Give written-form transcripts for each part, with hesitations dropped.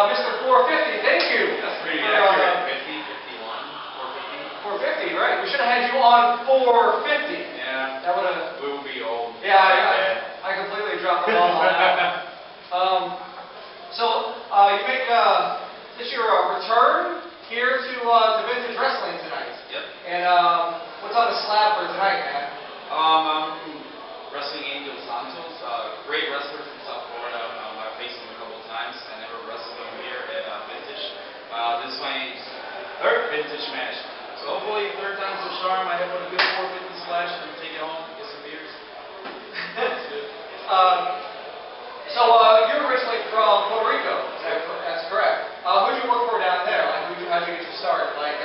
Mr. 450, thank you. That's pretty accurate. 50, 51, 450. 450, right? We should have had you on 450. Yeah. That would have. We will be old. Yeah, I completely dropped the ball on that. You make this your return here to Vintage Wrestling tonight. Yep. And what's on the slab for tonight, man? I'm wrestling Angel Santos, great wrestler from South Florida. I've faced him a couple of times. I never wrestled him here at Vintage. This is my third Vintage match. So hopefully third time's a charm. I have a good 450 splash and take it home, get some beers. That's good. You're originally from Puerto Rico. That's correct. Who'd you work for down there? Like, how'd you get your start? Like,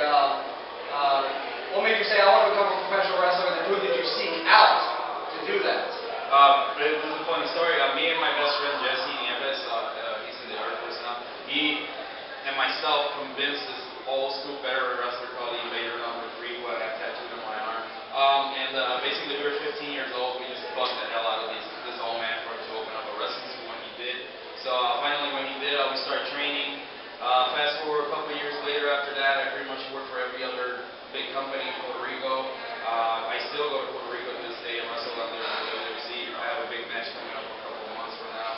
what made you say, I want to become a professional wrestler, and who did you seek out to do that? This is a funny story. Me and my best friend Jesse Nieves, he's in the Air Force now, he and myself convinced this old school veteran wrestler called the Invader #3, who I have tattooed on my arm. Basically we were 15 years old. We just bugged the hell out of this old man for him to open up a wrestling school when he did. So finally when he did, we started training. Fast forward a couple of years later after that, I pretty much worked for every other big company in Puerto Rico. I still go to Puerto Rico to this day and wrestle down there in the WWC. I have a big match coming up in a couple of months from now.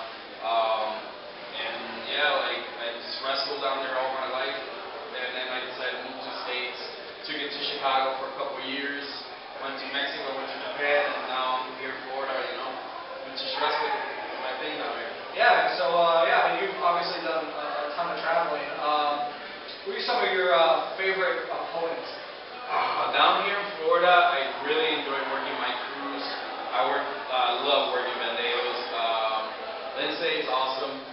I just wrestled down there all my life. And then I decided to move to the States. Took it to Chicago for a couple of years. Went to Mexico, went to Japan, and now I'm here in Florida, I'm just wrestling my thing down here. Yeah, you've obviously done a ton of traveling. Who are some of your favorite opponents? Down here in Florida, I really enjoy working my crews. I love working Bandeos. Lindsay is awesome.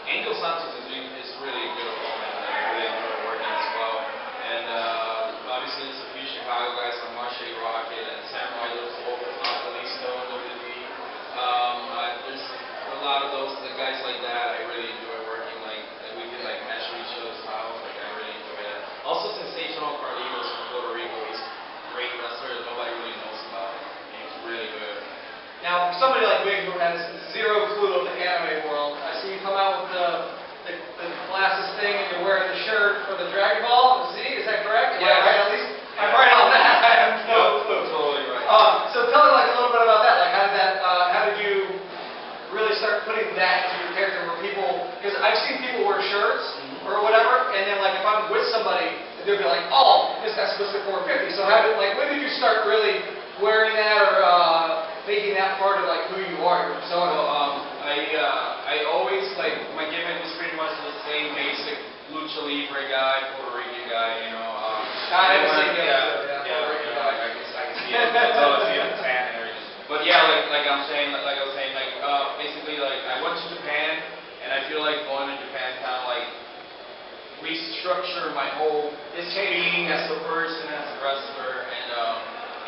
Angel Santos is really a good opponent. I really enjoy working as well. And obviously there's a few Chicago guys like Marsha Rocket and Samurai, those both Listo and WWE. There's a lot of those guys like that I really enjoy working. We did match shows, I really enjoy that. Also Sensational Carlitos from Puerto Rico. He's a great wrestler that nobody really knows about. He's really good. Now, for somebody like me who has zero clue of the anime world, I see you come out with the glasses thing and you're wearing the shirt for the Dragonball Z, is that correct? Yeah. At least I'm right on that. I have no clue. Totally right. So tell me a little bit about that. How did you really start putting that into your character where people, because I've seen people wear shirts or whatever, and then if I'm with somebody, they'll be like, oh, that's Mr. 450. So when did you start really wearing that or making that part of who you are, your persona? I always my gimmick was pretty much the same basic lucha libre guy, Puerto Rican guy, I haven't seen it. I can see it. I see it tan and everything. But yeah, like I was saying, basically I went to Japan, and I feel like going to Japan kind of restructure my whole being as a person, as a wrestler, and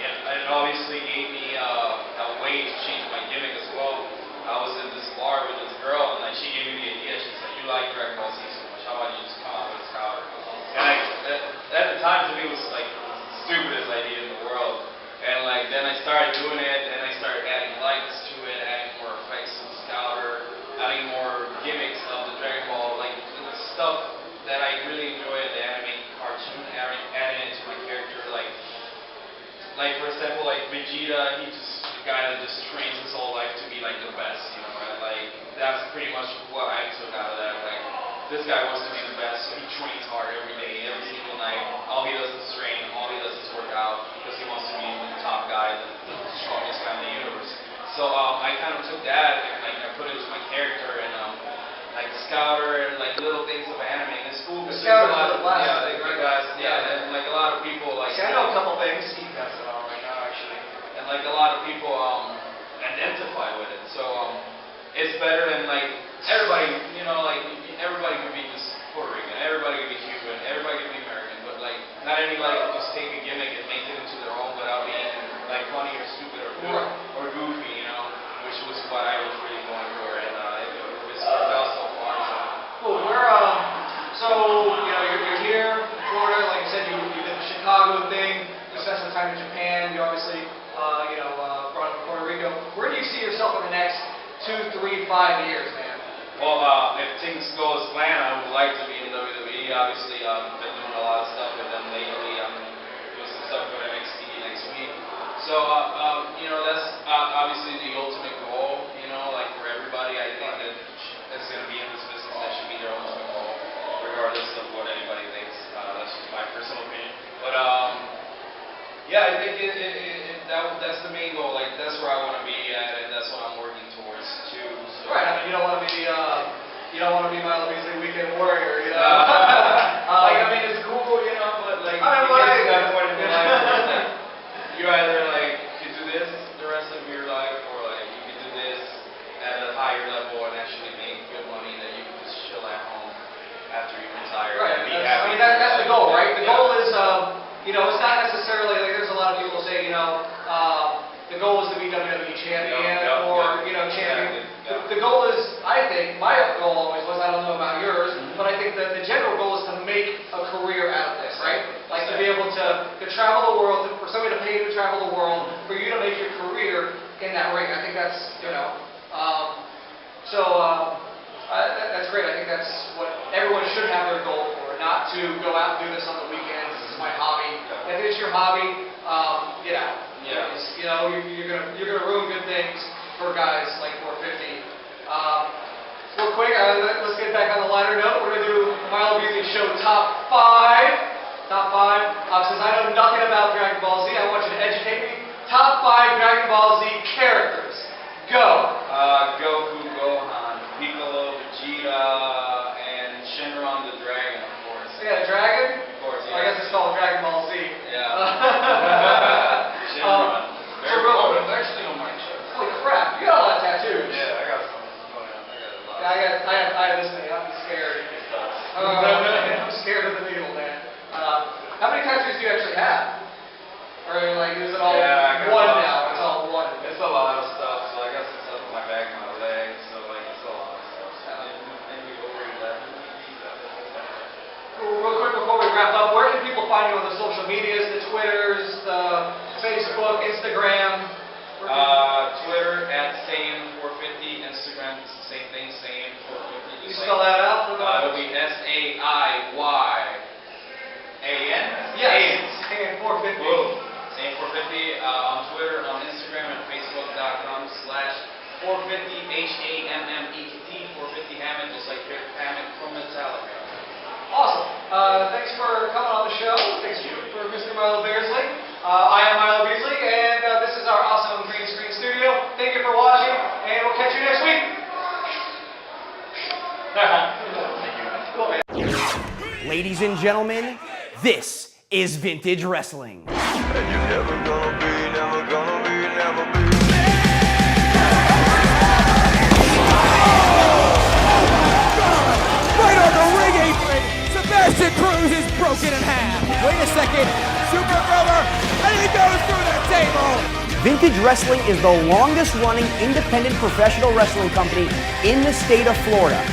it obviously gave me a way to change my gimmick as well. I was in this bar with this girl, and she gave me the idea. She said, "You like Dragonball Z so much. How about you just come out with a scouter?" And at the time, to me, it was the stupidest idea in the world. And then I started doing it, and I started adding lights to it, adding more effects to the scouter, adding more gimmicks of the Dragon Ball, stuff that I really enjoy in the anime cartoon, adding it to my character. For example, Vegeta, he's just the guy that just trains his whole life to be the best, that's pretty much what I took out of that. This guy wants to be the best, so he trains hard every day, every single night. All he does is train, all he does is work out, because he wants to be the top guy, the strongest guy in the universe. So I kind of took that and I put it into my character, and the scouter and little things of anime. And it's cool because there's a lot of and a lot of people I know a couple things. He does it all right now, actually. And a lot of people identify with it. So it's better than everybody. Everybody can be just Puerto Rican. Everybody can be Cuban. Everybody can be American. But not anybody can just take a gimmick and make it into their own without being funny or stupid or goofy. Which was what I was really going for, and it's worked out so far. Cool. You're here in Florida. Like I said, you did the Chicago thing. You spent some time in Japan. You obviously, brought up Puerto Rico. Where do you see yourself in the next 2, 3, 5 years, man? Well, if things go as planned, I would like to be in WWE. Obviously, been doing a lot of stuff with them lately. I'm doing some stuff with NXT next week. So, you know, that's obviously the ultimate goal. You know, like for everybody, I think that that's going to be in this business. That should be their ultimate goal, regardless of what anybody thinks. That's just my personal opinion. But yeah, I think that's the main goal. Like that's where I want to be at, and that's what I'm working towards too. So. Right. I mean, you don't want to be Milo Beasley weekend warrior. You know. Like I mean, it's cool, you know, but like I mean, you get to that point in your life where like, you either like can do this the rest of your life, or like you can do this at a higher level and actually make good money that you can just chill at home after you retire. Right. And be happy. I mean, that's the goal, right? The goal is, you know, it's not necessarily like there's a lot of people say, you know, the goal is to be WWE champion or you know champion. Exactly. The goal is, I think, my goal always was, I don't know about yours, but I think that the general goal is to make a career out of this, right? Like to be able to travel the world, for somebody to pay you to travel the world, for you to make your career in that ring. I think that's, you know, that's great. I think that's what everyone should have their goal for, not to go out and do this on the weekends. This is my hobby. If it's your hobby, get out. Yeah. Because, you know, you're gonna ruin good things for guys like 450. Real quick, let's get back on the lighter note. We're gonna do Milo Beasley Show top 5. Since I know nothing about Dragon Ball Z, I want you to educate me. Top 5 Dragon Ball Z characters. Go. Goku, Gohan, Piccolo, Vegeta, and Shenron the Dragon, of course. Yeah, Dragon? Of course, yeah. I guess it's called Dragon Ball Z. Yeah. Shenron. Very cool. It's actually on my chest. Holy crap, you got a lot of tattoos. Yeah, I got some. Oh, yeah, I got a lot. Yeah, I have this thing. I'm scared. I'm scared of the needle, man. How many tattoos do you actually have? Or like, is it all one now? It's all one. It's a lot of stuff. So I got some stuff on my back, my legs. So like, it's a lot of stuff. So maybe over 11. Real quick before we wrap up, where can people find you on the social medias, the Twitters, the Facebook, Instagram? Twitter at same450, Instagram same thing, same450. Can you spell that out? It'll be SAIYAN. Yes. Same450. Boom. Same450 on Twitter, on Instagram, and Facebook.com/450 HAMMET 450 Hammett, just like Rick Hammett from Metallica. Awesome. Thanks for coming on the show. Thanks for Mr. Milo Beasley. I am Milo Beasley, and this is our awesome green screen studio. Thank you for watching, and we'll catch you next week. Cool, man. Ladies and gentlemen, this is Vintage Wrestling. And you're never gonna be, never gonna be, never be. Right on the ring apron, Sebastian Cruz is broken in half. Wait a second, Super Brother, and he goes through the table. Vintage Wrestling is the longest running independent professional wrestling company in the state of Florida.